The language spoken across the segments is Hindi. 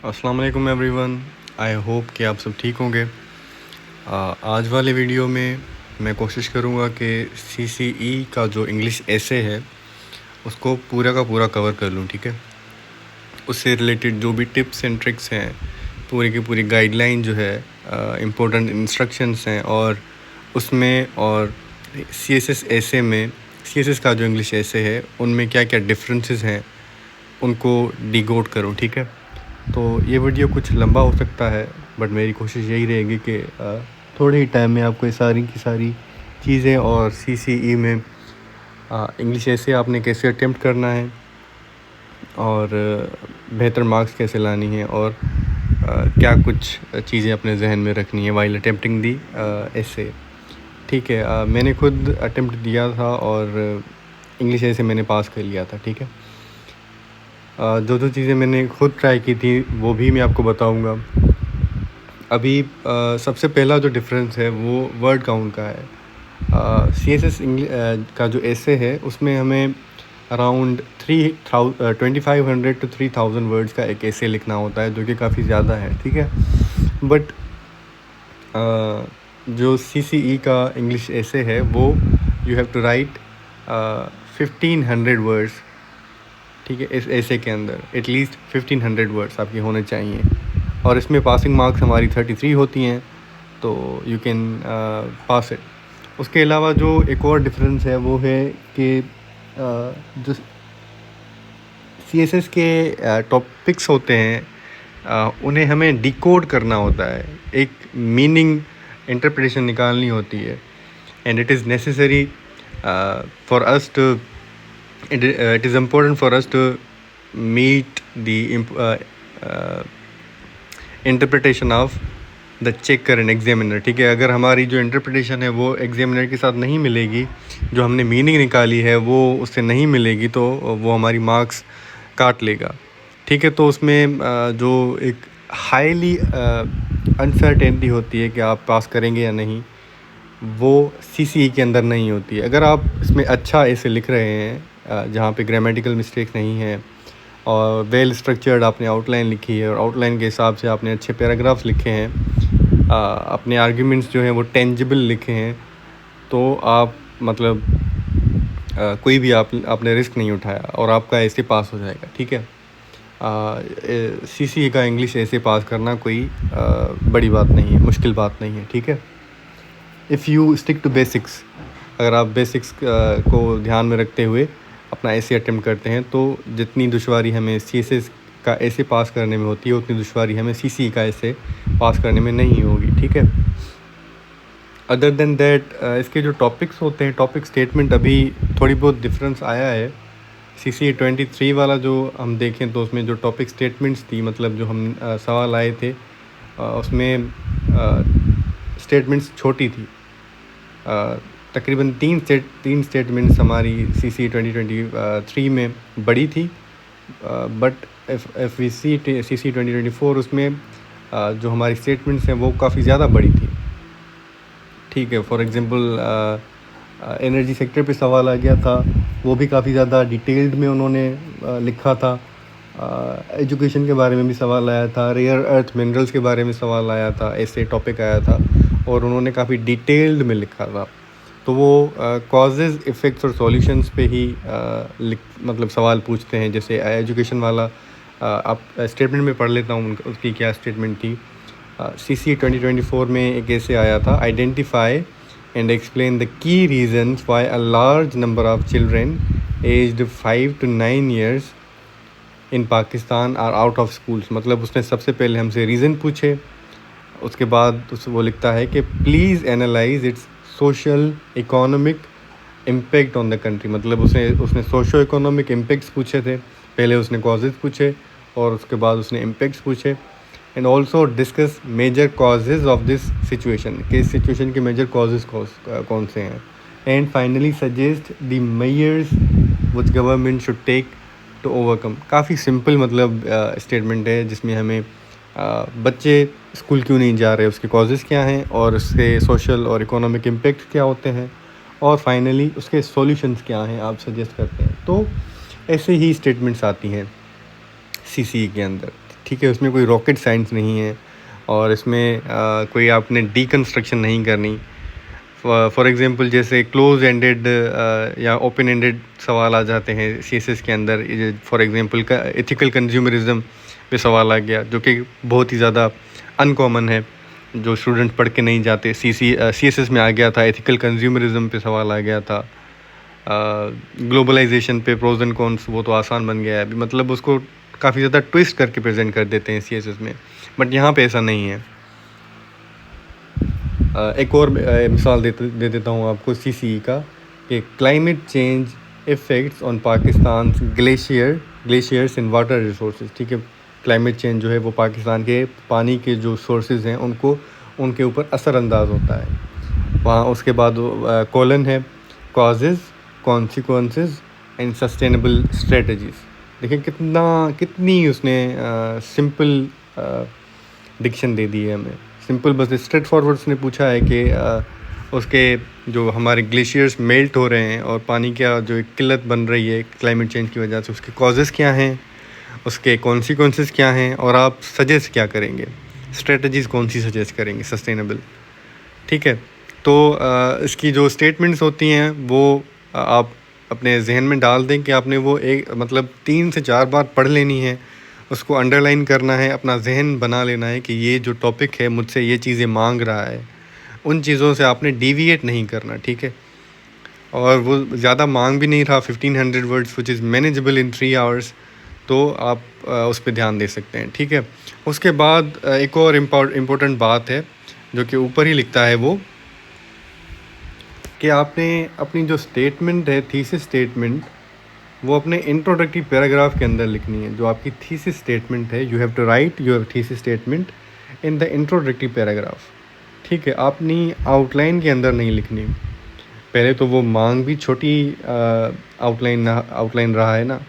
अस्सलाम वालेकुम एवरीवन। आई होप कि आप सब ठीक होंगे। आज वाले वीडियो में मैं कोशिश करूँगा कि सीसीई का जो इंग्लिश एसे है उसको पूरा का पूरा कवर कर लूँ, ठीक है। उससे रिलेटेड जो भी टिप्स एंड ट्रिक्स हैं, पूरी की पूरी गाइडलाइन जो है, इम्पोर्टेंट इंस्ट्रक्शंस हैं, और उसमें और सीएसएस एसे में, सीएसएस का जो इंग्लिश एसे है उनमें क्या क्या डिफरेंसेस हैं उनको डिकोड करूँ, ठीक है। तो ये वीडियो कुछ लंबा हो सकता है, बट मेरी कोशिश यही रहेगी कि थोड़े ही टाइम में आपको ये सारी की सारी चीज़ें और सीसीई में इंग्लिश ऐसे आपने कैसे अटेम्प्ट करना है और बेहतर मार्क्स कैसे लानी है और क्या कुछ चीज़ें अपने जहन में रखनी है वाइल अटेम्प्टिंग दी ऐसे, ठीक है। मैंने खुद अटेम्प्ट दिया था और इंग्लिश ऐसे मैंने पास कर लिया था, ठीक है। जो जो चीज़ें मैंने खुद ट्राई की थी वो भी मैं आपको बताऊंगा। अभी सबसे पहला जो डिफरेंस है वो वर्ड काउंट का है। सीएसएस इंग्लिश का जो एसे है उसमें हमें अराउंड 2500 to 3000 वर्ड्स का एक एसे लिखना होता है, जो कि काफ़ी ज़्यादा है, ठीक है। बट जो सीसीई का इंग्लिश एसे है वो you have to write 1500 words, ठीक है। इस ऐसे के अंदर एटलीस्ट 1500 वर्ड्स आपके होने चाहिए, और इसमें पासिंग मार्क्स हमारी 33 होती हैं, तो यू कैन पास इट। उसके अलावा जो एक और डिफरेंस है वो है कि जो सीएसएस के टॉपिक्स होते हैं उन्हें हमें डिकोड करना होता है, एक मीनिंग इंटरप्रिटेशन निकालनी होती है, and it is necessary for us to it is important for us to meet the interpretation of the checker and examiner, ठीक है। अगर हमारी जो इंटरप्रिटेशन है वो एग्जामिनर के साथ नहीं मिलेगी, जो हमने मीनिंग निकाली है वो उससे नहीं मिलेगी, तो वो हमारी मार्क्स काट लेगा, ठीक है। तो उसमें जो एक हाईली अनसर्टेनिटी होती है कि आप पास करेंगे या नहीं, वो सीसीई के अंदर नहीं होती है। अगर आप इसमें अच्छा ऐसे लिख रहे हैं जहाँ पे ग्रामेटिकल मिस्टेक नहीं है और वेल स्ट्रक्चर्ड आपने आउटलाइन लिखी है और आउटलाइन के हिसाब से आपने अच्छे पैराग्राफ्स लिखे हैं, अपने आर्ग्यूमेंट्स जो हैं वो टेंजिबल लिखे हैं, तो आप मतलब कोई भी आपने रिस्क नहीं उठाया और आपका ऐसे पास हो जाएगा, ठीक है। सीसीई का इंग्लिश ऐसे पास करना कोई बड़ी बात नहीं है, मुश्किल बात नहीं है, ठीक है। If you stick to basics, अगर आप बेसिक्स को ध्यान में रखते हुए अपना ऐसे अटेम्प्ट करते हैं, तो जितनी दुश्वारी हमें सीएसएस का ऐसे पास करने में होती है उतनी दुश्वारी हमें सीसीई का ऐसे पास करने में नहीं होगी, ठीक है। अदर देन दैट इसके जो टॉपिक्स होते हैं, टॉपिक स्टेटमेंट, अभी थोड़ी बहुत डिफरेंस आया है। सीसीई 23 वाला जो हम देखें तो उसमें जो टॉपिक स्टेटमेंट्स थी, मतलब जो हम सवाल आए थे उसमें स्टेटमेंट्स छोटी थी। तकरीबन तीन स्टेटमेंट्स हमारी सीसी 2023 में बड़ी थी, but F V C CC 2024 उसमें जो हमारी स्टेटमेंट्स हैं वो काफ़ी ज़्यादा बड़ी थी, ठीक है। फॉर एग्ज़ाम्पल एनर्जी सेक्टर पे सवाल आ गया था, वो भी काफ़ी ज़्यादा डिटेल्ड में उन्होंने लिखा था। एजुकेशन के बारे में भी सवाल आया था, रेयर अर्थ मिनरल्स के बारे में सवाल आया था, ऐसे टॉपिक आया था और उन्होंने काफ़ी डिटेल्ड में लिखा था। तो वो कॉजेज़, इफ़ेक्ट्स और सॉल्यूशंस पे ही मतलब सवाल पूछते हैं। जैसे एजुकेशन वाला आप स्टेटमेंट में पढ़ लेता हूँ उसकी क्या स्टेटमेंट थी। CC 2024 में एक ऐसे आया था, identify and explain the key reasons why a large number of children aged 5 to 9 years in Pakistan are out of schools. मतलब उसने सबसे पहले हमसे रीज़न पूछे, उसके बाद वो लिखता है कि please analyse it's social economic impact on the country. मतलब उसने सोशो इकोनॉमिक इम्पेक्ट्स पूछे थे, पहले उसने कॉजेज़ पूछे और उसके बाद उसने इम्पेक्ट्स पूछे, and also discuss major causes of this situation, कि इस सिचुएशन के मेजर कॉजेज़ कौन से हैं, and finally suggest the measures which government should take to overcome. काफ़ी सिंपल मतलब स्टेटमेंट है, जिसमें हमें बच्चे स्कूल क्यों नहीं जा रहे, उसके कॉजेज़ क्या हैं और उसके सोशल और इकोनॉमिक इम्पेक्ट क्या होते हैं, और फाइनली उसके सॉल्यूशंस क्या हैं आप सजेस्ट करते हैं। तो ऐसे ही स्टेटमेंट्स आती हैं सीसीई के अंदर, ठीक है, उसमें कोई रॉकेट साइंस नहीं है और इसमें कोई आपने डीकंस्ट्रक्शन नहीं करनी। फॉर एग्ज़ाम्पल जैसे क्लोज एंडेड या ओपन एंडेड सवाल आ जाते हैं सीएसएस के अंदर। फॉर एग्ज़ाम्पल का एथिकल कंज्यूमरिज्म पे सवाल आ गया, जो कि बहुत ही ज़्यादा अनकॉमन है, जो स्टूडेंट पढ़ के नहीं जाते। सीएसएस में आ गया था, एथिकल कंज्यूमरिज्म पे सवाल आ गया था। ग्लोबलाइजेशन पे प्रोज एंड कॉन्स, वो तो आसान बन गया है अभी, मतलब उसको काफ़ी ज़्यादा ट्विस्ट करके प्रेजेंट कर देते हैं सीएसएस में, बट यहाँ पे ऐसा नहीं है। एक और मिसाल दे देता हूँ आपको सीसीई का, कि climate change effects on Pakistan glaciers in water resources. ठीक है, क्लाइमेट चेंज जो है वो पाकिस्तान के पानी के जो सोर्सेज हैं उनके ऊपर असरअंदाज होता है वहाँ। उसके बाद कॉलन है, causes, consequences and sustainable strategies. देखिए कितनी उसने सिंपल डिक्शन दे दी है हमें। सिंपल, बस स्ट्रेट फॉरवर्ड उसने पूछा है कि उसके जो हमारे ग्लेशियर्स मेल्ट हो रहे हैं और पानी का जो एक किल्लत बन रही है क्लाइमेट चेंज की वजह से, उसके कॉजेज़ क्या हैं, उसके कॉन्सिक्वेंसेस क्या हैं, और आप सजेस्ट क्या करेंगे, स्ट्रेटजीज़ कौन सी सजेस्ट करेंगे सस्टेनेबल। ठीक है, तो इसकी जो स्टेटमेंट्स होती हैं वो आप अपने जहन में डाल दें कि आपने वो एक मतलब 3 से 4 बार पढ़ लेनी है, उसको अंडरलाइन करना है, अपना जहन बना लेना है कि ये जो टॉपिक है मुझसे ये चीज़ें मांग रहा है, उन चीज़ों से आपने डिविएट नहीं करना। ठीक है, और वो ज़्यादा मांग भी नहीं रहा, 1500 words which is manageable in 3 hours, तो आप उस पर ध्यान दे सकते हैं। ठीक है, उसके बाद एक और इम्पोर्टेंट बात है जो कि ऊपर ही लिखता है, वो कि आपने अपनी जो स्टेटमेंट है, थीसिस स्टेटमेंट, वो अपने इंट्रोडक्टरी पैराग्राफ के अंदर लिखनी है। जो आपकी थीसिस स्टेटमेंट है, you have to write your thesis statement in the introductory paragraph. ठीक है, अपनी आउटलाइन के अंदर नहीं लिखनी। पहले तो वो मांग भी छोटी आउटलाइन रहा है ना,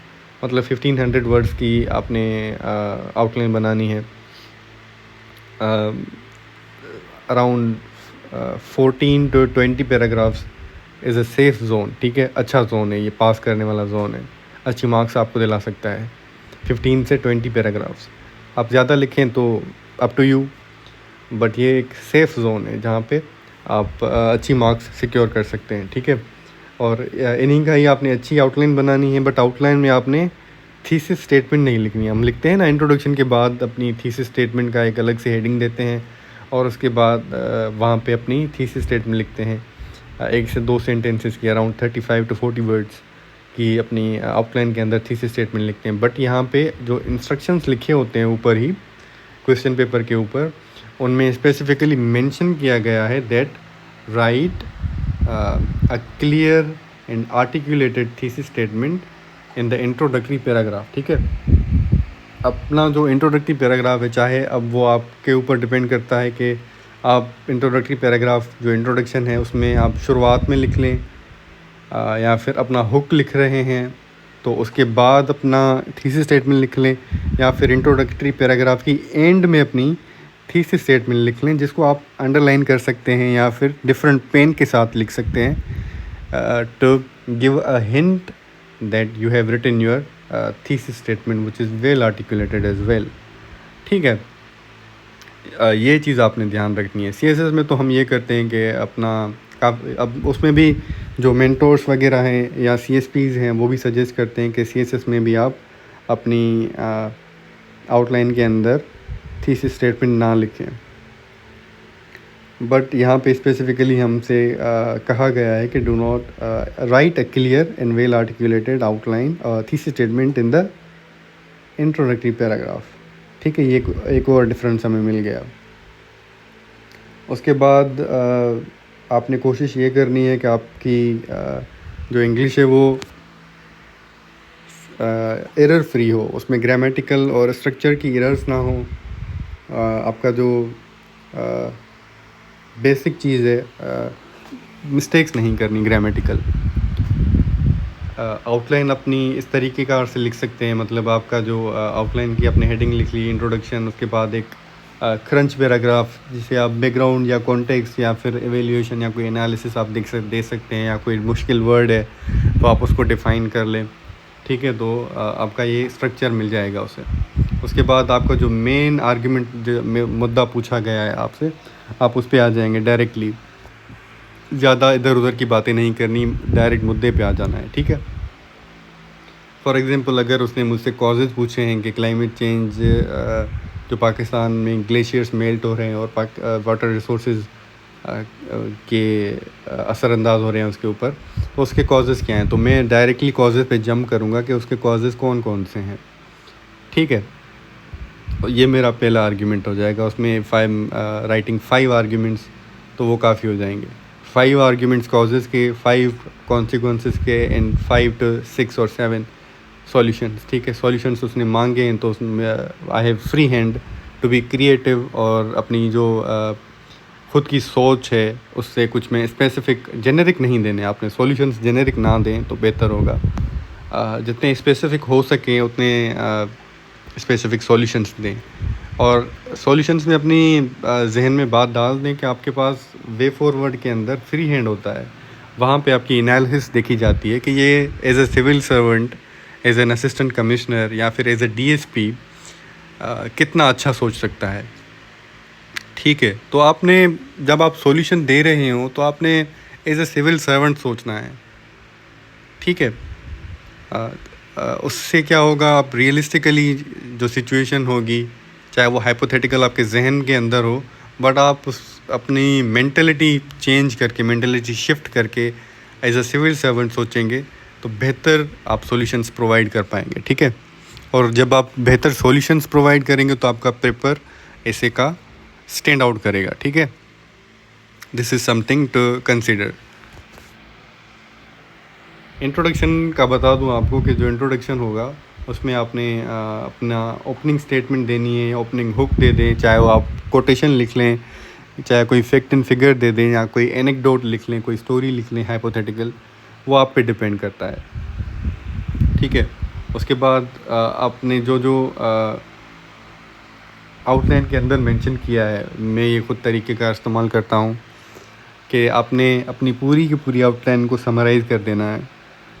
मतलब 1500 वर्ड्स की आपने आउटलाइन बनानी है। Around 14 to 20 paragraphs is a safe zone. ठीक है, अच्छा जोन है, ये पास करने वाला जोन है, अच्छी मार्क्स आपको दिला सकता है। 15 से 20 पैराग्राफ्स, आप ज़्यादा लिखें तो अप टू यू, बट ये एक सेफ़ जोन है जहाँ पे आप अच्छी मार्क्स सिक्योर कर सकते हैं। ठीक है, और इन्हीं का ही आपने अच्छी आउटलाइन बनानी है, बट आउटलाइन में आपने थीसिस स्टेटमेंट नहीं लिखनी है। हम लिखते हैं ना इंट्रोडक्शन के बाद अपनी थीसिस स्टेटमेंट का एक अलग से हेडिंग देते हैं, और उसके बाद वहाँ पे अपनी थीसिस स्टेटमेंट लिखते हैं 1 से 2 सेंटेंसेस की, अराउंड 35 to 40 वर्ड्स की अपनी आउटलाइन के अंदर थीसिस स्टेटमेंट लिखते हैं। बट यहाँ पे जो इंस्ट्रक्शंस लिखे होते हैं ऊपर ही क्वेश्चन पेपर के ऊपर, उनमें स्पेसिफिकली मेंशन किया गया है that right a clear and articulated thesis statement in the introductory paragraph. ठीक है, अपना जो इंट्रोडक्टरी पैराग्राफ है, चाहे अब वो आपके ऊपर डिपेंड करता है कि आप इंट्रोडक्टरी पैराग्राफ जो इंट्रोडक्शन है उसमें आप शुरुआत में लिख लें, या फिर अपना हुक लिख रहे हैं तो उसके बाद अपना थीसिस स्टेटमेंट लिख लें, या फिर इंट्रोडक्टरी पैराग्राफ की एंड में अपनी थीसिस स्टेटमेंट लिख लें, जिसको आप अंडरलाइन कर सकते हैं या फिर डिफरेंट पेन के साथ लिख सकते हैं, to give a hint that you have written your thesis statement which is well articulated as well. ठीक है, ये चीज़ आपने ध्यान रखनी है। सीएसएस में तो हम ये करते हैं कि अपना अब उसमें भी जो मेंटोर्स वगैरह हैं या सीएसपीज़ हैं वो भी सजेस्ट करते हैं कि सीएसएस में भी आप अपनी आउटलाइन के अंदर थीसिस स्टेटमेंट ना लिखें, बट यहाँ पे स्पेसिफिकली हमसे कहा गया है कि do not right a clear and well articulated outline thesis statement in the introductory paragraph. ठीक है, ये एक और डिफरेंस हमें मिल गया। उसके बाद आपने कोशिश ये करनी है कि आपकी जो इंग्लिश है वो एरर फ्री हो, उसमें ग्रामेटिकल और स्ट्रक्चर की एरर्स ना हो। आपका जो बेसिक चीज़ है, मिस्टेक्स नहीं करनी ग्रामेटिकल। आउटलाइन अपनी इस तरीके कार से लिख सकते हैं, मतलब आपका जो आउटलाइन की आपने हेडिंग लिख ली, इंट्रोडक्शन, उसके बाद एक क्रंच पैराग्राफ जिसे आप बैकग्राउंड या कॉन्टेक्स्ट या फिर एवेल्यूएशन या कोई एनालिसिस आप दे सकते हैं, या कोई मुश्किल वर्ड है तो आप उसको डिफ़ाइन कर लें। ठीक है, तो आपका ये स्ट्रक्चर मिल जाएगा उसे। उसके बाद आपका जो मेन आर्ग्यूमेंट जो मुद्दा पूछा गया है आपसे, आप उस पे आ जाएंगे डायरेक्टली। ज़्यादा इधर उधर की बातें नहीं करनी, डायरेक्ट मुद्दे पे आ जाना है, ठीक है। फॉर एग्ज़ाम्पल अगर उसने मुझसे कॉजेज़ पूछे हैं कि क्लाइमेट चेंज जो पाकिस्तान में ग्लेशियर्स मेल्ट हो रहे हैं और वाटर रिसोर्सेज के असरअंदाज हो रहे हैं उसके ऊपर, तो उसके कॉजेज़ क्या हैं, तो मैं डायरेक्टली कॉजेज़ पे जंप करूँगा कि उसके कॉजेज़ कौन कौन से हैं, ठीक है। तो ये मेरा पहला आर्ग्यूमेंट हो जाएगा। उसमें राइटिंग 5 आर्ग्यूमेंट्स, तो वो काफ़ी हो जाएंगे। 5 आर्ग्यूमेंट्स कॉजेज़ के, 5 कॉन्सिक्वेंसेस के, एंड 5 to 6 और 7 सॉल्यूशंस, ठीक है। सॉल्यूशंस उसने मांगे हैं, तो उसमें I have free hand to be creative, और अपनी जो खुद की सोच है उससे कुछ में स्पेसिफिक जेनेरिक नहीं देने। आपने सॉल्यूशंस जेनेरिक ना दें तो बेहतर होगा। जितने स्पेसिफिक हो सकें उतने स्पेसिफिक सॉल्यूशंस दें, और सॉल्यूशंस में अपनी जहन में बात डाल दें कि आपके पास वे फॉरवर्ड के अंदर फ्री हैंड होता है। वहाँ पे आपकी एनालिसिस देखी जाती है कि ये as a civil servant, as an assistant commissioner या फिर एज ए डीएसपी कितना अच्छा सोच सकता है, ठीक है। तो आपने जब आप सॉल्यूशन दे रहे हो तो आपने एज ए सिविल सर्वेंट सोचना है, ठीक है। उससे क्या होगा, आप रियलिस्टिकली जो सिचुएशन होगी, चाहे वो हाइपोथेटिकल आपके जहन के अंदर हो, बट आप अपनी मेंटलिटी चेंज करके, मेंटलिटी शिफ्ट करके एज अ सिविल सर्वेंट सोचेंगे तो बेहतर आप सॉल्यूशंस प्रोवाइड कर पाएंगे, ठीक है। और जब आप बेहतर सॉल्यूशंस प्रोवाइड करेंगे तो आपका पेपर ऐसे का स्टैंड आउट करेगा, ठीक है। This is something to consider. Introduction का बता दूं आपको कि जो इंट्रोडक्शन होगा उसमें आपने अपना ओपनिंग स्टेटमेंट देनी है, ओपनिंग हुक दे दें, चाहे वो आप कोटेशन लिख लें, चाहे कोई फैक्ट एंड फिगर दे दें, या कोई एनेक्डोट लिख लें, कोई स्टोरी लिख लें हाइपोथेटिकल, वो आप पे डिपेंड करता है, ठीक है। उसके बाद आपने जो जो आउटलाइन के अंदर मेंशन किया है, मैं ये खुद तरीके का इस्तेमाल करता हूँ कि आपने अपनी पूरी की पूरी आउटलाइन को समराइज़ कर देना है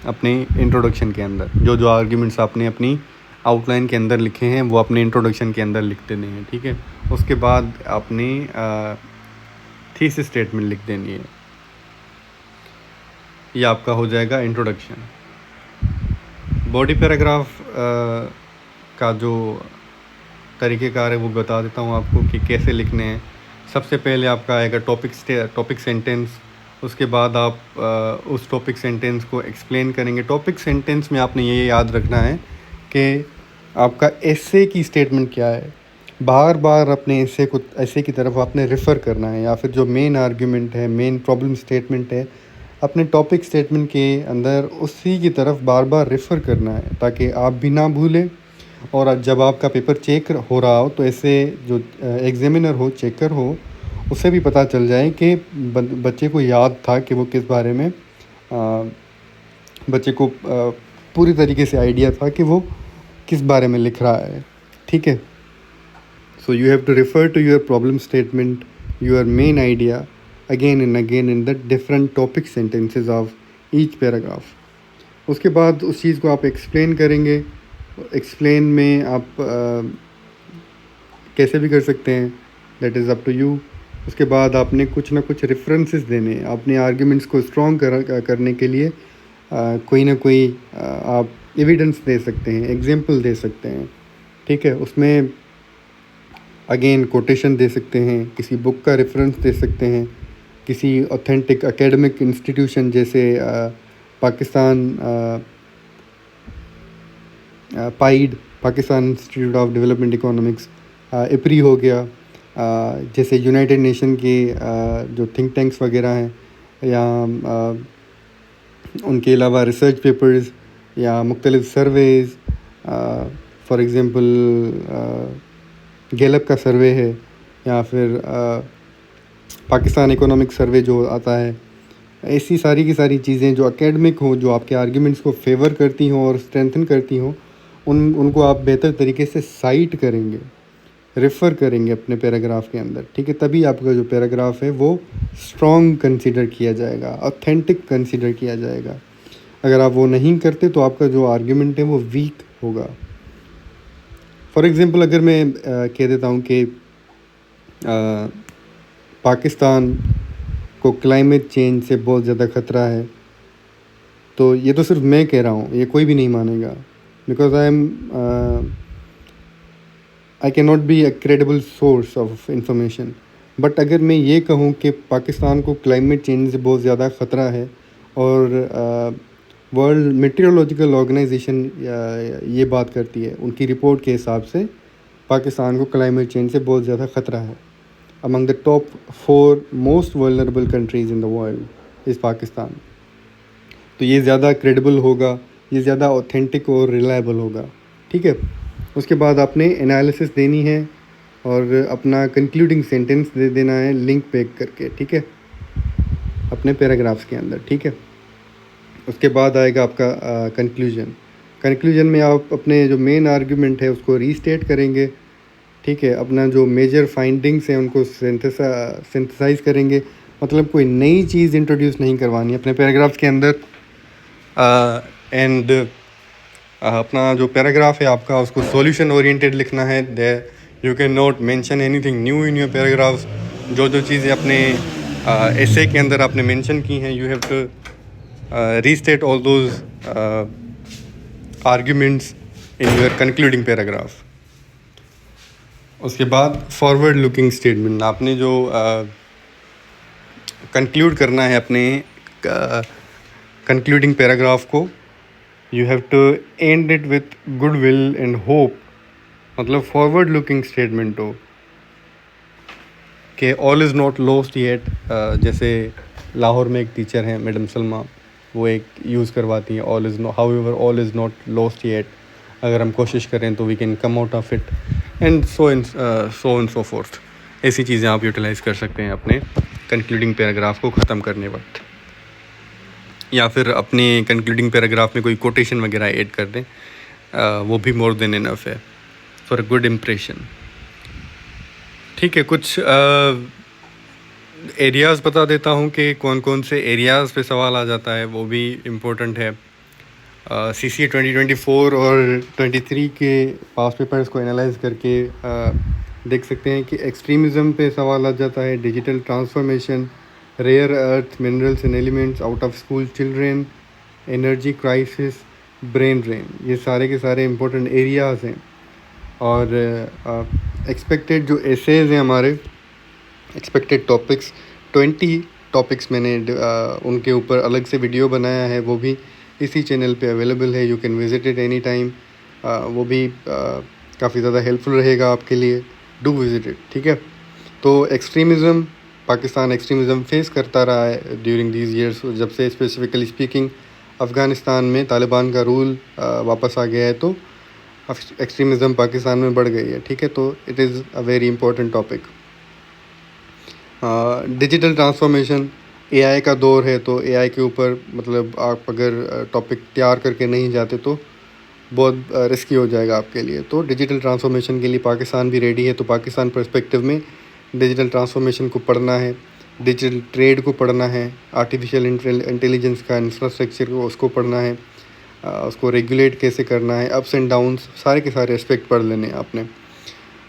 अपने इंट्रोडक्शन के अंदर। जो जो आर्ग्यूमेंट्स आपने अपनी आउटलाइन के अंदर लिखे हैं वो अपने इंट्रोडक्शन के अंदर लिख देने हैं, ठीक है। उसके बाद आपने थीसिस स्टेटमेंट लिख देनी है। ये आपका हो जाएगा इंट्रोडक्शन। बॉडी पैराग्राफ का जो तरीक़ेकार है वो बता देता हूँ आपको कि कैसे लिखने हैं। सबसे पहले आपका आएगा टॉपिक सेंटेंस। उसके बाद आप उस टॉपिक सेंटेंस को एक्सप्लेन करेंगे। टॉपिक सेंटेंस में आपने ये याद रखना है कि आपका एसे की स्टेटमेंट क्या है। बार बार अपने एसे की तरफ आपने रेफ़र करना है, या फिर जो मेन आर्ग्यूमेंट है, मेन प्रॉब्लम स्टेटमेंट है, अपने टॉपिक स्टेटमेंट के अंदर उसी की तरफ बार बार रेफ़र करना है, ताकि आप भी ना भूलें। और जब आपका पेपर चेक हो रहा हो तो ऐसे जो एग्ज़ामिनर हो, चेकर हो, उसे भी पता चल जाए कि बच्चे को याद था कि वो किस बारे में, बच्चे को पूरी तरीके से आइडिया था कि वो किस बारे में लिख रहा है, ठीक है। So you have to refer to your problem statement, your main idea again and again in the different topic sentences of each paragraph. उसके बाद उस चीज़ को आप एक्सप्लेन करेंगे। एक्सप्लेन में आप कैसे भी कर सकते हैं, that is up to you. उसके बाद आपने कुछ ना कुछ रेफरेंसेस देने हैं। अपने आर्ग्यूमेंट्स को स्ट्रॉन्ग करने के लिए कोई ना कोई आप एविडेंस दे सकते हैं, एग्जांपल दे सकते हैं, ठीक है। उसमें अगेन कोटेशन दे सकते हैं, किसी बुक का रेफरेंस दे सकते हैं, किसी ऑथेंटिक एकेडमिक इंस्टीट्यूशन जैसे PIDE, Pakistan institute of development economics, IPRI हो गया, जैसे यूनाइटेड नेशन के जो थिंक टैंक्स वगैरह हैं, या उनके अलावा रिसर्च पेपर्स या मुख्तलिफ सर्वेज़, फॉर एग्ज़ाम्पल गैलप का सर्वे है, या फिर पाकिस्तान इकोनॉमिक सर्वे जो आता है। ऐसी सारी की सारी चीज़ें जो एकेडमिक हो, जो आपके आर्ग्यूमेंट्स को फेवर करती हों और स्ट्रेंथन करती हों, उनको आप बेहतर तरीके से साइट करेंगे, रेफ़र करेंगे अपने पैराग्राफ के अंदर, ठीक है। तभी आपका जो पैराग्राफ है वो स्ट्रॉन्ग कंसीडर किया जाएगा, ऑथेंटिक कंसीडर किया जाएगा। अगर आप वो नहीं करते तो आपका जो आर्ग्यूमेंट है वो वीक होगा। फॉर एग्ज़ाम्पल अगर मैं कह देता हूँ कि पाकिस्तान को क्लाइमेट चेंज से बहुत ज़्यादा ख़तरा है, तो ये तो सिर्फ मैं कह रहा हूँ, ये कोई भी नहीं मानेगा, because I can not be a credible source of information. But अगर मैं ये कहूँ कि पाकिस्तान को क्लाइमेट चेंज से बहुत ज़्यादा ख़तरा है और वर्ल्ड मेट्रोलॉजिकल ऑर्गेनाइजेशन ये बात करती है, उनकी रिपोर्ट के हिसाब से पाकिस्तान को क्लाइमेट चेंज से बहुत ज़्यादा ख़तरा है। Among the top 4 most vulnerable countries in the world is Pakistan. तो ये ज़्यादा क्रेडिबल होगा, ये ज़्यादा ऑथेंटिक और रिलायबल होगा, ठीक है। उसके बाद आपने एनालिसिस देनी है और अपना कंक्लूडिंग सेंटेंस दे देना है लिंक पैक करके, ठीक है, अपने पैराग्राफ्स के अंदर, ठीक है। उसके बाद आएगा आपका कंक्लूजन। कंक्लूजन में आप अपने जो मेन आर्गुमेंट है उसको रीस्टेट करेंगे, ठीक है। अपना जो मेजर फाइंडिंग्स हैं उनको सिंथेसाइज करेंगे, मतलब कोई नई चीज़ इंट्रोड्यूस नहीं करवानी है अपने पैराग्राफ्स के अंदर। एंड अपना जो पैराग्राफ है आपका उसको सॉल्यूशन ओरिएंटेड लिखना है। They you can not mention anything new in your paragraphs. जो जो चीज़ें अपने एसे के अंदर आपने मेंशन की हैं, you have to restate all those arguments in your concluding paragraph. उसके बाद फॉरवर्ड लुकिंग स्टेटमेंट, आपने जो कंक्लूड करना है अपने कंक्लूडिंग पैराग्राफ को, you have to end it with good will and hope, मतलब फॉरवर्ड लुकिंग स्टेटमेंट हो कि all is not lost yet. जैसे लाहौर में एक टीचर हैं मैडम सलमा, वो एक यूज़ करवाती हैं all is not, however all is not lost yet, अगर हम कोशिश करें तो we can come out of it, and so and so forth. ऐसी चीज़ें आप यूटिलाइज़ कर सकते हैं अपने कंक्लूडिंग पैराग्राफ को ख़त्म करने वक्त, या फिर अपने कंक्लूडिंग पैराग्राफ में कोई कोटेशन वगैरह ऐड कर दें, वो भी मोर देन इनफ है फॉर अ गुड इम्प्रेशन, ठीक है। कुछ एरियाज़ बता देता हूँ कि कौन कौन से एरियाज़ पे सवाल आ जाता है, वो भी इम्पोर्टेंट है। CCA 2024 और 23 के पास पेपर्स को एनालाइज करके देख सकते हैं कि एक्सट्रीमिज़म पे सवाल आ जाता है, digital transformation, rare earth minerals and elements, out of school children, energy crisis, brain drain, ये सारे के सारे इम्पोर्टेंट एरियाज़ हैं। और एक्सपेक्टेड जो एसेज हैं हमारे, एक्सपेक्टेड टॉपिक्स 20 टॉपिक्स मैंने उनके ऊपर अलग से वीडियो बनाया है, वो भी इसी चैनल पे अवेलेबल है, you can visit it any time. वो भी काफ़ी ज़्यादा हेल्पफुल रहेगा आपके लिए, डू विज़िट इट, ठीक है। तो एक्सट्रीमिज़म, पाकिस्तान एक्सट्रीमिज़म फेस करता रहा है ड्यूरिंग दीज ईयर्स, जब से स्पेसिफ़िकली स्पीकिंग अफ़गानिस्तान में तालिबान का रूल वापस आ गया है, तो एक्सट्रीमिज़म पाकिस्तान में बढ़ गई है, ठीक है। तो it is a very important topic. Digital transformation, AI का दौर है, तो AI के ऊपर मतलब आप अगर टॉपिक तैयार करके नहीं जाते तो बहुत रिस्की हो जाएगा आपके लिए। तो डिजिटल ट्रांसफॉर्मेशन के लिए पाकिस्तान भी रेडी है, तो पाकिस्तान पर्सपेक्टिव में डिजिटल ट्रांसफॉर्मेशन को पढ़ना है, डिजिटल ट्रेड को पढ़ना है, आर्टिफिशियल इंटेलिजेंस का इंफ्रास्ट्रक्चर को उसको पढ़ना है, उसको रेगुलेट कैसे करना है, अप्स एंड डाउन्स, सारे के सारे एस्पेक्ट पढ़ लेने हैं आपने।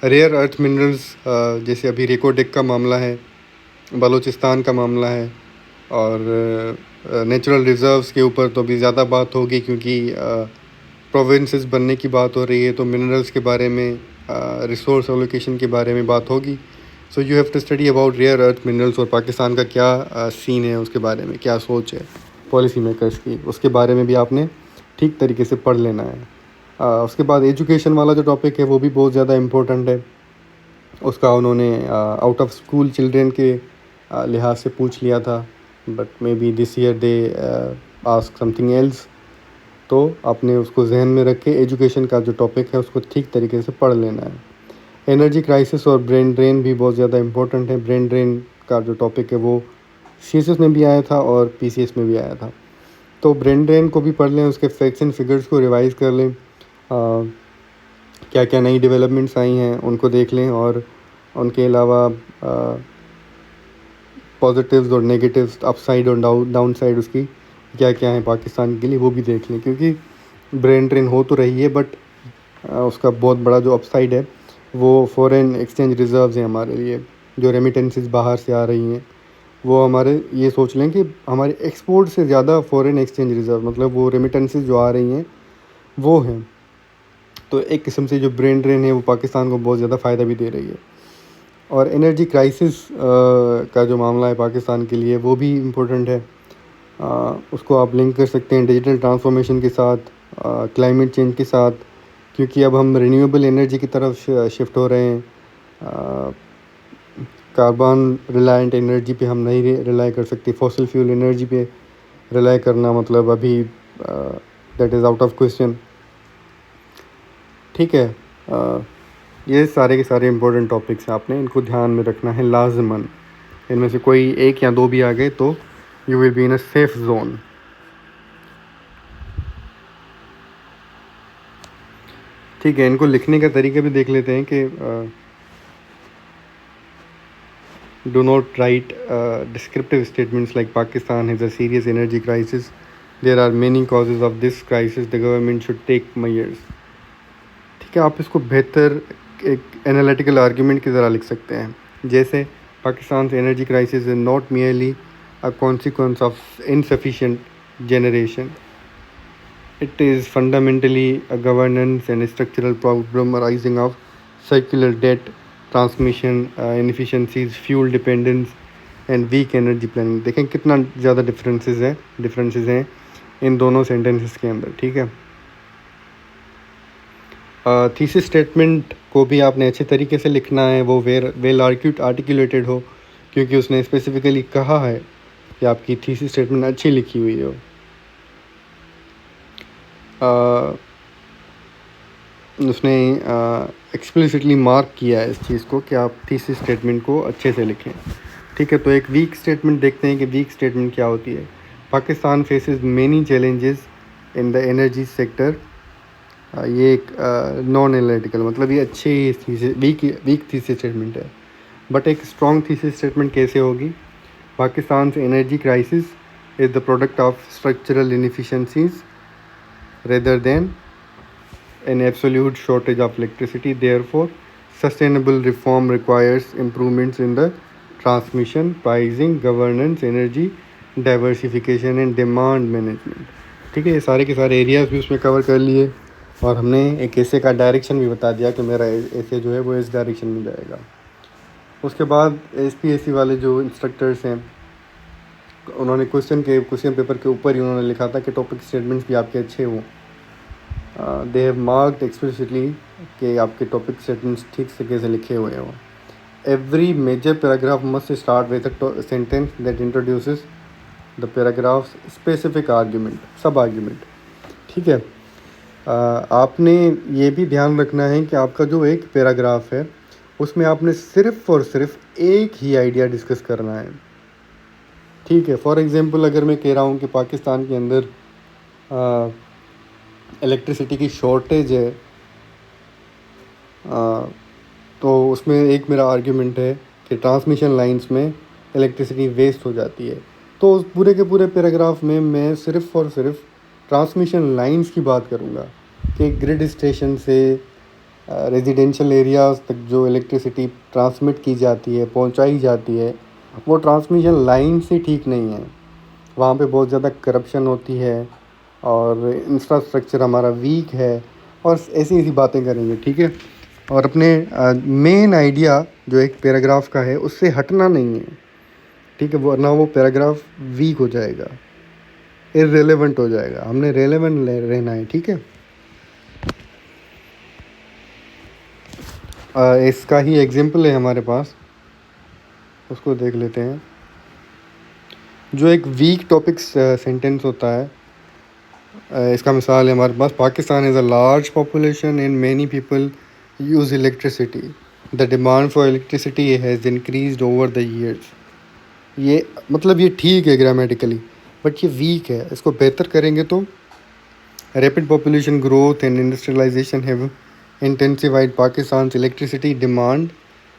रेयर अर्थ मिनरल्स, जैसे अभी रेकोडेक का मामला है, बलूचिस्तान का मामला है, और नेचुरल रिज़र्व्स के ऊपर तो अभी ज़्यादा बात होगी क्योंकि प्रोविंसेस बनने की बात हो रही है, तो मिनरल्स के बारे में, रिसोर्स एलोकेशन के बारे में बात होगी। So you have to study about rare earth minerals, और पाकिस्तान का क्या सीन है उसके बारे में, क्या सोच है पॉलिसी मेकर्स की, उसके बारे में भी आपने ठीक तरीके से पढ़ लेना है। उसके बाद एजुकेशन वाला जो टॉपिक है वो भी बहुत ज़्यादा इम्पोर्टेंट है, उसका उन्होंने आउट ऑफ स्कूल चिल्ड्रेन के लिहाज से पूछ लिया था, but may be this year they ask something else. तो आपने उसको जहन में रख के एजुकेशन का जो टॉपिक है उसको ठीक तरीके से पढ़ लेना है। एनर्जी क्राइसिस और ब्रेन ड्रेन भी बहुत ज़्यादा इंपॉर्टेंट है। ब्रेन ड्रेन का जो टॉपिक है वो CSS में भी आया था और PCS में भी आया था, तो ब्रेन ड्रेन को भी पढ़ लें, उसके फैक्ट्स एंड फिगर्स को रिवाइज़ कर लें, क्या क्या नई डेवलपमेंट्स आई हैं उनको देख लें, और उनके अलावा पॉजिटिव्स और नेगेटिव्स, अपसाइड और डाउन साइड उसकी क्या क्या है पाकिस्तान के लिए वो भी देख लें, क्योंकि ब्रेन ड्रेन हो तो रही है बट उसका बहुत बड़ा जो अपसाइड है वो फॉरेन एक्सचेंज रिजर्व्स हैं हमारे लिए। जो रेमिटेंसेस बाहर से आ रही हैं वो हमारे, ये सोच लें कि हमारे एक्सपोर्ट से ज़्यादा फॉरेन एक्सचेंज रिजर्व, मतलब वो रेमिटेंसेस जो आ रही हैं वो हैं। तो एक किस्म से जो ब्रेन ड्रेन है वो पाकिस्तान को बहुत ज़्यादा फ़ायदा भी दे रही है। और एनर्जी क्राइसिस का जो मामला है पाकिस्तान के लिए वो भी इम्पोर्टेंट है। उसको आप लिंक कर सकते हैं डिजिटल ट्रांसफॉर्मेशन के साथ, क्लाइमेट चेंज के साथ, क्योंकि अब हम रिन्यूएबल एनर्जी की तरफ शिफ्ट हो रहे हैं। कार्बन रिलायंट एनर्जी पे हम नहीं रिलाई कर सकते, फॉसिल फ्यूल एनर्जी पे रिलाई करना मतलब अभी that is out of question. ठीक है, ये सारे के सारे इम्पोर्टेंट टॉपिक्स हैं, आपने इनको ध्यान में रखना है लाजमन। इनमें से कोई एक या दो भी आ गए तो you will be in a safe zone. ठीक है, इनको लिखने का तरीका भी देख लेते हैं कि do not write descriptive statements like Pakistan has a serious energy crisis. There are many causes of this crisis. The government should take measures. ठीक है, आप इसको बेहतर एक एनालिटिकल आर्ग्यूमेंट की तरह लिख सकते हैं, जैसे Pakistan energy crisis is not merely a consequence of insufficient generation. It is fundamentally a governance and structural problem arising of circular debt, transmission inefficiencies, fuel dependence and weak energy planning. देखें कितना ज़्यादा डिफरेंसेस हैं इन दोनों सेंटेंसेस के अंदर. ठीक है, थीसिस स्टेटमेंट को भी आपने अच्छे तरीके से लिखना है, वो वेल आर्टिकुलेटेड हो, क्योंकि उसने स्पेसिफिकली कहा है कि आपकी थीसिस स्टेटमेंट अच्छी लिखी हुई हो. उसने एक्सप्लिसिटली मार्क किया है इस चीज़ को कि आप थीसिस स्टेटमेंट को अच्छे से लिखें. ठीक है, तो एक वीक स्टेटमेंट देखते हैं कि वीक स्टेटमेंट क्या होती है. Pakistan faces many challenges in the energy sector. ये एक नॉन एनालिटिकल, मतलब ये अच्छी वीक थीसिस स्टेटमेंट है. बट एक स्ट्रॉन्ग थीसिस स्टेटमेंट कैसे होगी? Pakistan energy crisis is the product of structural inefficiencies rather than an absolute shortage of electricity. Therefore, sustainable reform requires improvements in the transmission, pricing, governance, energy diversification and demand management. ठीक है, ये सारे के सारे एरियाज़ भी उसमें कवर कर लिए और हमने एक ऐसे का डायरेक्शन भी बता दिया कि मेरा ऐसे जो है वो इस डायरेक्शन में जाएगा. उसके बाद SPSC वाले जो इंस्ट्रक्टर्स हैं उन्होंने क्वेश्चन पेपर के ऊपर ही उन्होंने लिखा था कि टॉपिक स्टेटमेंट्स भी आपके अच्छे हों. दे हैव मार्क्ड एक्सप्लिसिटली कि आपके टॉपिक स्टेटमेंट्स ठीक से कैसे लिखे हुए हों. Every major paragraph must start with a sentence that introduces the paragraph specific argument, sub argument. ठीक है, आपने ये भी ध्यान रखना है कि आपका जो एक पैराग्राफ है उसमें आपने सिर्फ़ और सिर्फ एक ही आइडिया डिस्कस करना है. ठीक है, फॉर एग्ज़ाम्पल अगर मैं कह रहा हूँ कि पाकिस्तान के अंदर इलेक्ट्रिसिटी की शॉर्टेज है, तो उसमें एक मेरा आर्ग्यूमेंट है कि ट्रांसमिशन लाइंस में इलेक्ट्रिसिटी वेस्ट हो जाती है. तो उस पूरे के पूरे पैराग्राफ में मैं सिर्फ़ और सिर्फ ट्रांसमिशन लाइंस की बात करूँगा कि ग्रिड स्टेशन से रेजिडेंशियल एरियाज़ तक जो इलेक्ट्रिसिटी ट्रांसमिट की जाती है, पहुँचाई जाती है, वो ट्रांसमिशन लाइन से ठीक नहीं है. वहाँ पे बहुत ज़्यादा करप्शन होती है और इंफ्रास्ट्रक्चर हमारा वीक है और ऐसी ऐसी बातें करेंगे. ठीक है, और अपने मेन आइडिया जो एक पैराग्राफ का है उससे हटना नहीं है. ठीक है, वरना वो पैराग्राफ वीक हो जाएगा, इररिलेवेंट हो जाएगा. हमने रेलेवेंट रहना है. ठीक है, इसका ही एग्जांपल है हमारे पास, उसको देख लेते हैं. जो एक वीक टॉपिक सेंटेंस होता है, इसका मिसाल है हमारे पास, Pakistan is a large population and many people use electricity. The demand for electricity has increased over the years. ये मतलब ये ठीक है ग्रामेटिकली, बट ये वीक है. इसको बेहतर करेंगे तो rapid population growth and industrialization have intensified Pakistan's electricity demand,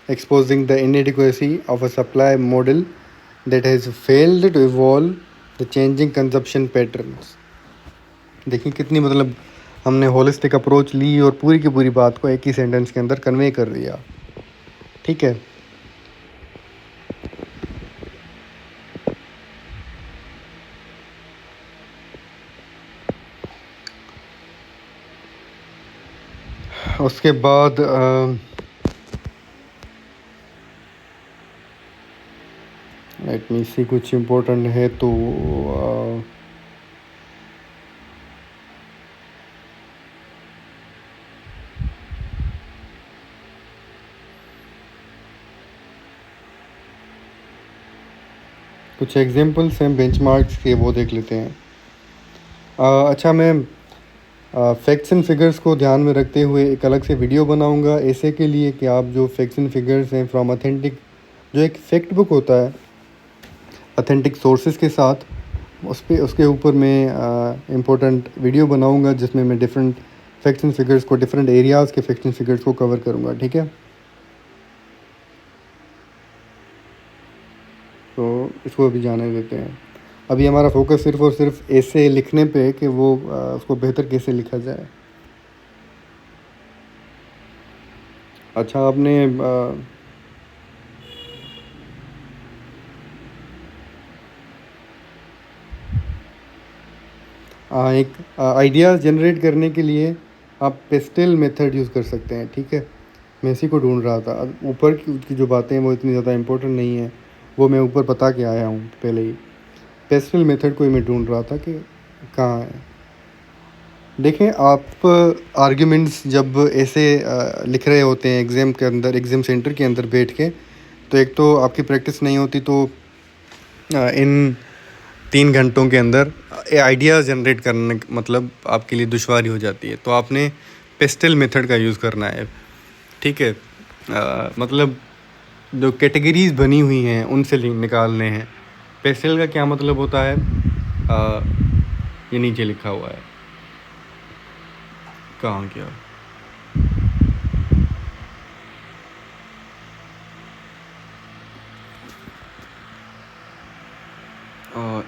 exposing the inadequacy of a supply model that has failed to evolve the changing consumption patterns. देखिए कितनी मतलब हमने होलिस्टिक अप्रोच ली और पूरी की पूरी बात को एक ही सेंटेंस के अंदर कन्वे कर दिया। ठीक है, उसके बाद लेट मी सी कुछ इम्पोर्टेंट है तो कुछ एग्जांपल्स हैं बेंचमार्क्स के, वो देख लेते हैं। अच्छा, मैं फैक्ट्स एंड फिगर्स को ध्यान में रखते हुए एक अलग से वीडियो बनाऊंगा ऐसे के लिए कि आप जो फैक्ट्स एंड फिगर्स हैं फ्रॉम ऑथेंटिक, जो एक फैक्ट बुक होता है ऑथेंटिक सोर्सेज के साथ, उसके ऊपर मैं इम्पोर्टेंट वीडियो बनाऊंगा जिसमें मैं डिफरेंट फैक्ट्स एंड फिगर्स को, डिफरेंट एरियाज़ के फैक्ट्स एंड फिगर्स को कवर करूंगा। ठीक है, तो इसको अभी जाने देते हैं। अभी हमारा फोकस सिर्फ और सिर्फ ऐसे लिखने पे कि वो उसको बेहतर कैसे लिखा जाए। अच्छा, आपने एक आइडिया जनरेट करने के लिए आप पेस्टल मेथड यूज़ कर सकते हैं। ठीक है, मैं इसी को ढूंढ रहा था। ऊपर की जो बातें हैं वो इतनी ज़्यादा इम्पोर्टेंट नहीं है, वो मैं ऊपर बता के आया हूँ पहले ही। पेस्टल मेथड को ही मैं ढूंढ रहा था कि कहाँ है। देखें, आप आर्ग्यूमेंट्स जब ऐसे लिख रहे होते हैं एग्ज़ाम के अंदर, एग्ज़ाम सेंटर के अंदर बैठ के, तो एक तो आपकी प्रैक्टिस नहीं होती, तो इन 3 घंटों के अंदर आइडियाज़ जनरेट करने मतलब आपके लिए दुश्वारी हो जाती है। तो आपने पेस्टल मेथड का यूज़ करना है। ठीक है, मतलब जो कैटेगरीज बनी हुई हैं उनसे निकालने हैं। पेस्टल का क्या मतलब होता है, ये नीचे लिखा हुआ है, कहाँ क्या,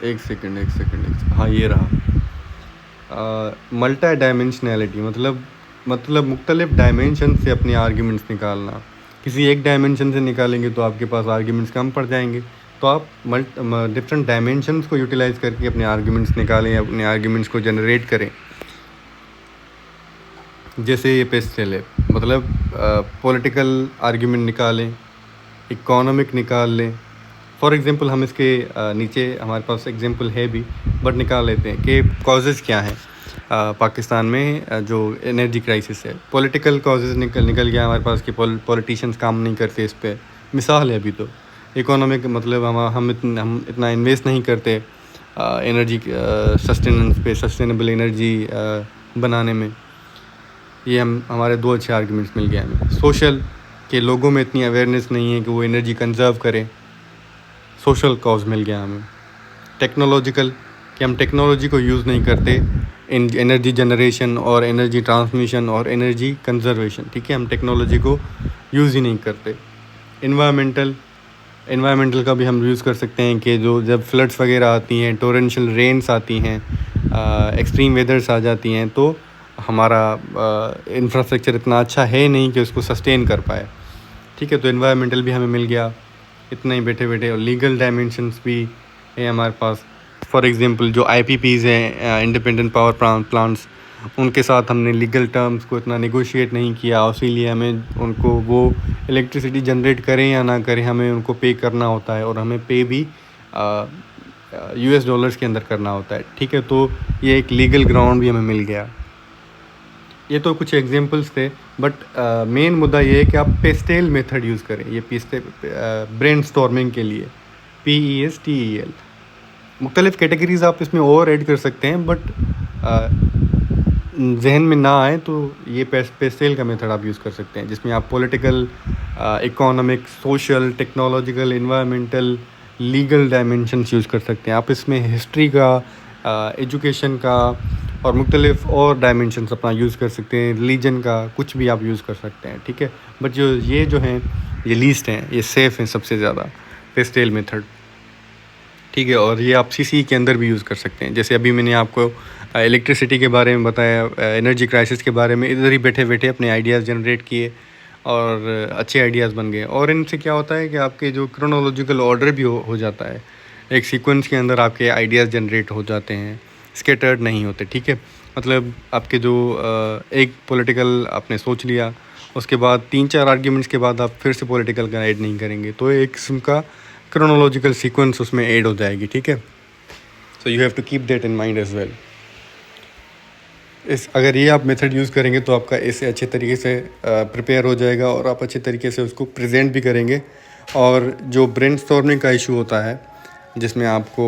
एक सेकंड, हाँ ये रहा। मल्टी डायमेंशनैलिटी मतलब मुख्तलिफ डायमेंशन से अपने आर्ग्यूमेंट्स निकालना। किसी एक डायमेंशन से निकालेंगे तो आपके पास आर्ग्यूमेंट्स कम पड़ जाएंगे, तो आप डिफरेंट डायमेंशंस को यूटिलाइज़ करके अपने आर्ग्यूमेंट्स निकालें, अपने आर्ग्यूमेंट्स को जनरेट करें। जैसे ये पेस्टल है, मतलब पॉलिटिकल आर्ग्यूमेंट निकालें, इकोनॉमिक निकाल लें। फॉर एग्ज़ाम्पल हम इसके नीचे हमारे पास एग्जांपल है भी, बट निकाल लेते हैं कि कॉजेज़ क्या हैं पाकिस्तान में जो एनर्जी क्राइसिस है। पॉलिटिकल कॉजेज़ निकल गया हमारे पास कि पॉलिटिशियंस काम नहीं करते इस पर, मिसाल है अभी तो। इकोनॉमिक मतलब हम इतना इन्वेस्ट नहीं करते एनर्जी सस्टेनेंस पे, सस्टेनेबल एनर्जी बनाने में। ये हमारे 2 अच्छे आर्ग्यूमेंट्स मिल गए हमें। सोशल, के लोगों में इतनी अवेयरनेस नहीं है कि वो एनर्जी कंजर्व करें, सोशल कॉज मिल गया हमें। टेक्नोलॉजिकल, कि हम टेक्नोलॉजी को यूज़ नहीं करते इन एनर्जी जनरेशन और एनर्जी ट्रांसमिशन और एनर्जी कंजर्वेशन। ठीक है, हम टेक्नोलॉजी को यूज़ ही नहीं करते। इन्वायरमेंटल का भी हम यूज़ कर सकते हैं कि जो जब फ्लड्स वगैरह आती हैं, टोरेंशियल रेन्स आती हैं, एक्सट्रीम वेदर्स आ जाती हैं, तो हमारा इंफ्रास्ट्रक्चर इतना अच्छा है नहीं कि उसको सस्टेन कर पाए। ठीक है, तो इन्वायरमेंटल भी हमें मिल गया इतना ही बैठे बैठे। और लीगल डायमेंशंस भी है हमारे पास। फॉर एग्ज़ाम्पल जो IPPs हैं, इंडिपेंडेंट पावर प्लांट्स, उनके साथ हमने लीगल टर्म्स को इतना नेगोशिएट नहीं किया, इसीलिए हमें उनको वो इलेक्ट्रिसिटी जनरेट करें या ना करें, हमें उनको पे करना होता है, और हमें पे भी US डॉलर्स के अंदर करना होता है। ठीक है, तो ये एक लीगल ग्राउंड भी हमें मिल गया। ये तो कुछ एग्जांपल्स थे, बट मेन मुद्दा ये है कि आप पेस्टेल मेथड यूज़ करें। ये ब्रेनस्टॉर्मिंग के लिए PESTEL। मुख्तलिफ़ कैटेगरीज़ आप इसमें और ऐड कर सकते हैं, बट जहन में ना आए तो ये पेस्टेल का मेथड आप यूज़ कर सकते हैं, जिसमें आप political, economic, social, technological, environmental, legal dimensions use कर सकते हैं। आप इसमें हिस्ट्री का, एजुकेशन का और मुख्तलिफ़ और डायमेंशंस अपना यूज़ कर सकते हैं, रिलीजन का कुछ भी आप यूज़ कर सकते हैं। ठीक है, बट जो हैं ये लीस्ट हैं, ये सेफ़ हैं सबसे ज़्यादा, पेस्टेल मेथड। ठीक है। और ये आप सीसी के अंदर भी यूज़ कर सकते हैं। जैसे अभी मैंने आपको इलेक्ट्रिसिटी के बारे में बताया, एनर्जी क्राइसिस के बारे में, इधर ही बैठे बैठे अपने आइडियाज़ जनरेट किए और अच्छे आइडियाज़ बन गए। और इनसे क्या होता है कि आपके जो क्रोनोलॉजिकल ऑर्डर भी हो जाता है, एक सीक्वेंस के अंदर आपके आइडियाज़ जनरेट हो जाते हैं, स्कैटर्ड नहीं होते। ठीक है, मतलब आपके जो एक पॉलिटिकल आपने सोच लिया, उसके बाद 3-4 आर्ग्यूमेंट्स के बाद आप फिर से पॉलिटिकल का ऐड नहीं करेंगे, तो एक किस्म का क्रोनोलॉजिकल सीक्वेंस उसमें ऐड हो जाएगी। ठीक है, so you have to keep that in mind as well. अगर ये आप मेथड यूज़ करेंगे तो आपका ऐसे अच्छे तरीके से प्रिपेयर हो जाएगा और आप अच्छे तरीके से उसको प्रेजेंट भी करेंगे। और जो ब्रेनस्टॉर्मिंग का इशू होता है, जिसमें आपको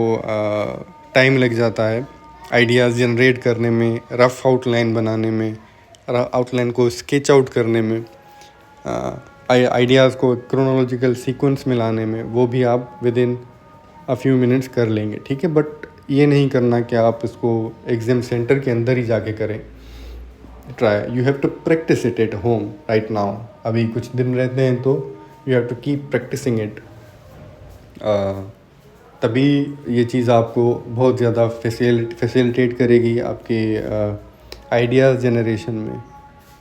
टाइम लग जाता है आइडियाज़ जनरेट करने में, रफ़ आउटलाइन बनाने में, आउटलाइन को स्केच आउट करने में, आइडियाज़ को क्रोनोलॉजिकल सीक्वेंस में लाने में, वो भी आप with in a few minutes कर लेंगे। ठीक है, बट ये नहीं करना कि आप इसको एग्ज़ाम सेंटर के अंदर ही जाके करें। Try, you have to practice it at home right now. अभी कुछ दिन रहते हैं तो you have to keep practicing it. तभी ये चीज़ आपको बहुत ज़्यादा फैसिलिटेट करेगी आपके आइडियाज़ जनरेशन में,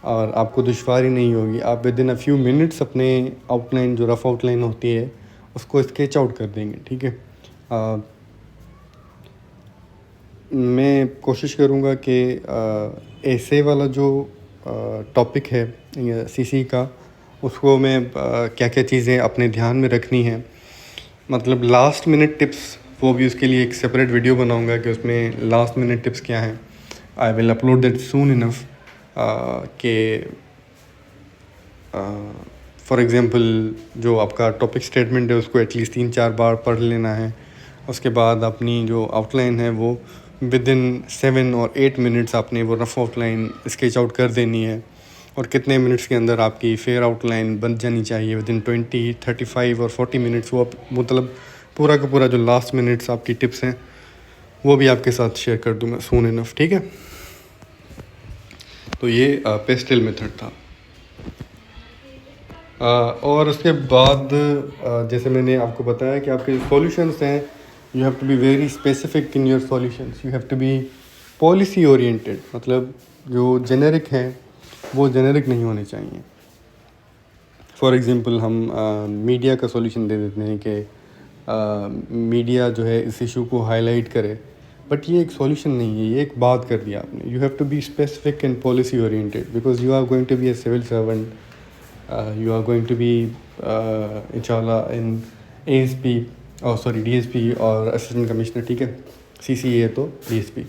और आपको दुश्वारी नहीं होगी। आप with in a few minutes अपने आउटलाइन, जो रफ़ आउटलाइन होती है, उसको स्केच आउट कर देंगे। ठीक है, मैं कोशिश करूँगा कि ऐसे वाला जो टॉपिक है सीसी का, उसको मैं क्या क्या चीज़ें अपने ध्यान में रखनी है, मतलब लास्ट मिनट टिप्स, वो भी उसके लिए एक सेपरेट वीडियो बनाऊँगा कि उसमें लास्ट मिनट टिप्स क्या हैं। I will upload that soon enough कि फॉर एग्ज़ाम्पल जो आपका टॉपिक स्टेटमेंट है उसको एटलीस्ट 3-4 बार पढ़ लेना है। उसके बाद अपनी जो आउटलाइन है वो विद इन 7 और 8 मिनट्स आपने वो रफ़ आउटलाइन स्केच आउट कर देनी है। और कितने मिनट्स के अंदर आपकी फेयर आउटलाइन बन जानी चाहिए, विद इन 20, 35 और 40 मिनट्स। वो मतलब पूरा का पूरा जो लास्ट मिनट्स आपकी टिप्स हैं वो भी आपके साथ शेयर कर दूंगा सून इनफ। ठीक है, तो ये पेस्टल मेथड था। और उसके बाद जैसे मैंने आपको बताया कि आपके सॉल्यूशंस हैं, you have to be very specific in your solutions. You have to be policy oriented, मतलब जो जेनेरिक हैं वो जेनेरिक नहीं होने चाहिए। फॉर एग्ज़ाम्पल हम मीडिया का सॉल्यूशन दे देते हैं कि मीडिया जो है इस इशू को हाईलाइट करे, बट ये एक सॉल्यूशन नहीं है, ये एक बात कर दिया आपने। You have to be specific and policy oriented, because you are going to be a civil servant, you are going to be inshallah in ASP, DSP और असिस्टेंट कमिश्नर। ठीक है, CCA तो DSP।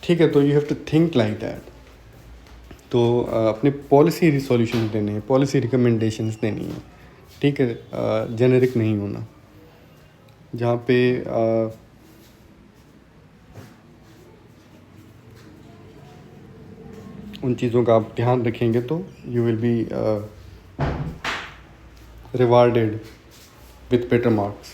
ठीक है, तो you have to think like that. तो अपने पॉलिसी रिसोल्यूशन देने हैं, पॉलिसी रिकमेंडेशंस देनी है। ठीक है, जेनेरिक नहीं होना, जहाँ पे उन चीज़ों का आप ध्यान रखेंगे तो you will be rewarded with better marks.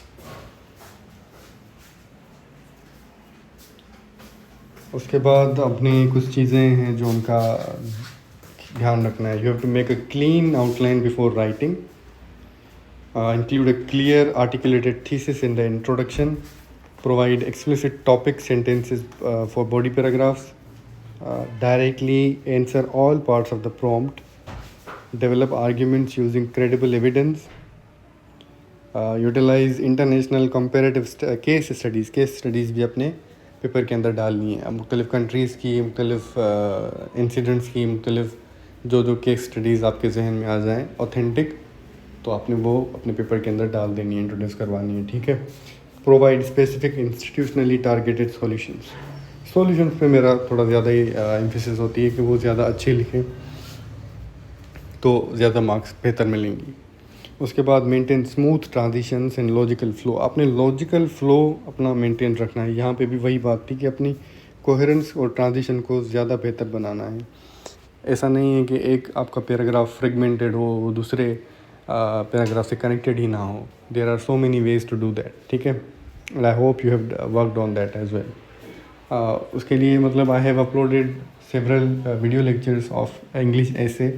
उसके बाद अपनी कुछ चीज़ें हैं जो उनका ध्यान रखना है। You have to make a clean outline before writing, include a clear articulated thesis in the introduction, provide explicit topic sentences for body paragraphs, directly answer all parts of the prompt, develop arguments using credible evidence, utilize international comparative case studies भी अपने पेपर के अंदर डालनी है। मुख्तलिफ़ कंट्रीज़ की, मुख्तलिफ़ इंसिडेंट्स की, मुख्तलिफ़ जो केस स्टडीज़ आपके जहन में आ जाएँ ऑथेंटिक, तो आपने वो अपने पेपर के अंदर डाल देनी है, इंट्रोड्यूस करवानी है। ठीक है, provide specific institutionally targeted solutions पे मेरा थोड़ा ज़्यादा ही एम्फेसिस होती है कि वो ज़्यादा अच्छे लिखें तो ज़्यादा मार्क्स बेहतर मिलेंगी। उसके बाद maintain smooth transitions and logical flow. आपने लॉजिकल फ़्लो अपना मेंटेन रखना है। यहाँ पे भी वही बात थी कि अपनी कोहेरेंस और ट्रांजिशन को ज़्यादा बेहतर बनाना है। ऐसा नहीं है कि एक आपका पैराग्राफ फ्रेगमेंटेड हो, वो दूसरे पैराग्राफ से कनेक्टेड ही ना हो। There are so many ways to do that. ठीक है, and I hope you have worked on that as well. उसके लिए मतलब I have uploaded several video lectures of English ऐसे,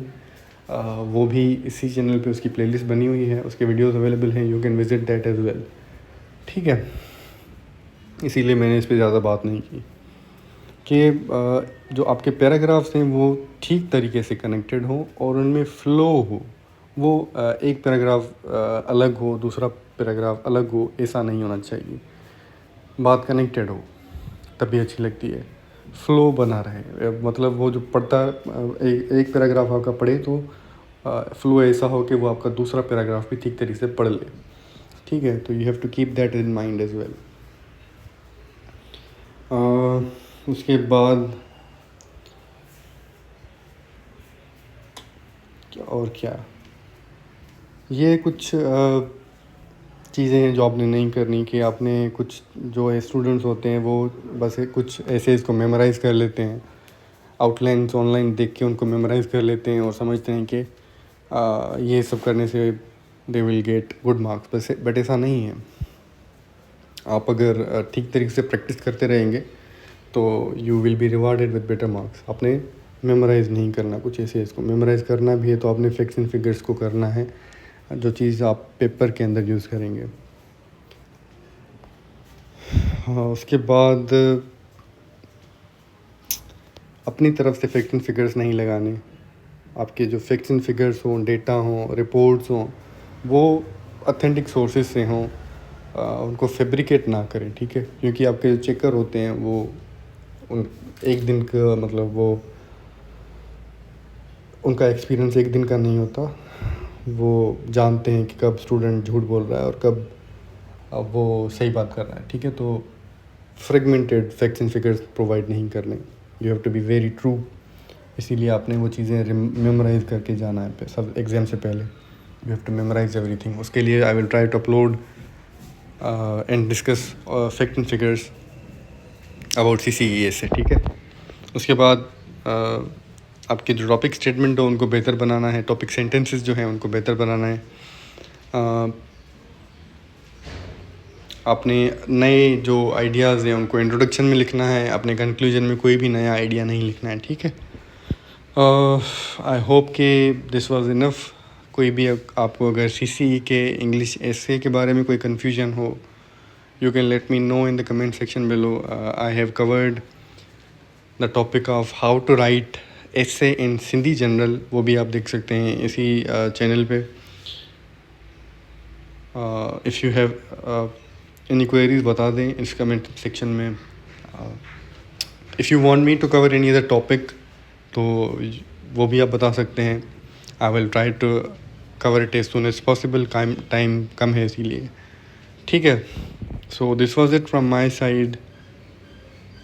वो भी इसी चैनल पे उसकी प्लेलिस्ट बनी हुई है, उसके वीडियोस अवेलेबल हैं, you can visit that as well. ठीक है, इसीलिए मैंने इस पे ज़्यादा बात नहीं की कि जो आपके पैराग्राफ्स हैं वो ठीक तरीके से कनेक्टेड हो और उनमें फ़्लो हो। वो एक पैराग्राफ अलग हो, दूसरा पैराग्राफ अलग हो, ऐसा नहीं होना चाहिए। बात कनेक्टेड हो तभी अच्छी लगती है, फ़्लो बना रहे। मतलब वो जो पढ़ता एक पैराग्राफ आपका पढ़े तो फ़्लो ऐसा हो कि वो आपका दूसरा पैराग्राफ भी ठीक तरीके से पढ़ ले। ठीक है, तो you have to keep that in mind as well. उसके बाद और क्या, ये कुछ चीज़ें हैं जो आपने नहीं करनी कि आपने कुछ जो स्टूडेंट्स होते हैं वो बस कुछ ऐसे इसको मेमोराइज़ कर लेते हैं, आउटलाइंस ऑनलाइन देख के उनको मेमोराइज़ कर लेते हैं और समझते हैं कि ये सब करने से they will get good marks. But ऐसा नहीं है। आप अगर ठीक तरीके से प्रैक्टिस करते रहेंगे तो you will be rewarded with better marks. आपने मेमोराइज़ नहीं करना कुछ ऐसे, इसको मेमोराइज़ करना भी है तो आपने फैक्ट्स एंड फिगर्स को करना है, जो चीज़ आप पेपर के अंदर यूज़ करेंगे। हाँ, उसके बाद अपनी तरफ से फैक्ट्स एंड फिगर्स नहीं लगाने। आपके जो फैक्ट्स एंड फिगर्स हों, डेटा हों, रिपोर्ट्स हों, वो ऑथेंटिक सोर्सेज से हों, उनको फैब्रिकेट ना करें। ठीक है, क्योंकि आपके जो चेकर होते हैं वो उन एक दिन का मतलब वो उनका एक्सपीरियंस एक दिन का नहीं होता। वो जानते हैं कि कब स्टूडेंट झूठ बोल रहा है और कब वो सही बात कर रहा है। ठीक है, तो fragmented facts and figures provide नहीं करने। You have to be very true. इसीलिए आपने वो चीज़ें मेमोराइज़ करके जाना है सब एग्ज़ाम से पहले। You have to memorize everything. उसके लिए I will try to upload and discuss fact and figures about CCEA से। ठीक है, उसके बाद आपके जो टॉपिक स्टेटमेंट हो उनको बेहतर बनाना है, टॉपिक सेंटेंसेस जो हैं उनको बेहतर बनाना है। आपने नए जो आइडियाज़ हैं उनको इंट्रोडक्शन में लिखना है, अपने कंक्लूजन में कोई भी नया आइडिया नहीं लिखना है। ठीक है, आई होप कि दिस वाज इनफ। कोई भी आपको अगर CCE के इंग्लिश एसे के बारे में कोई कन्फ्यूजन हो, you can let me know in the comment section below. I have covered the topic of how to write essay in Sindhi general, वो भी आप देख सकते हैं इसी चैनल पे। if you have any queries बता दें इस comment section में। if you want me to cover any other topic तो वो भी आप बता सकते हैं। I will try to cover it as soon as possible। Time कम है इसीलिए। ठीक है, so this was it from my side।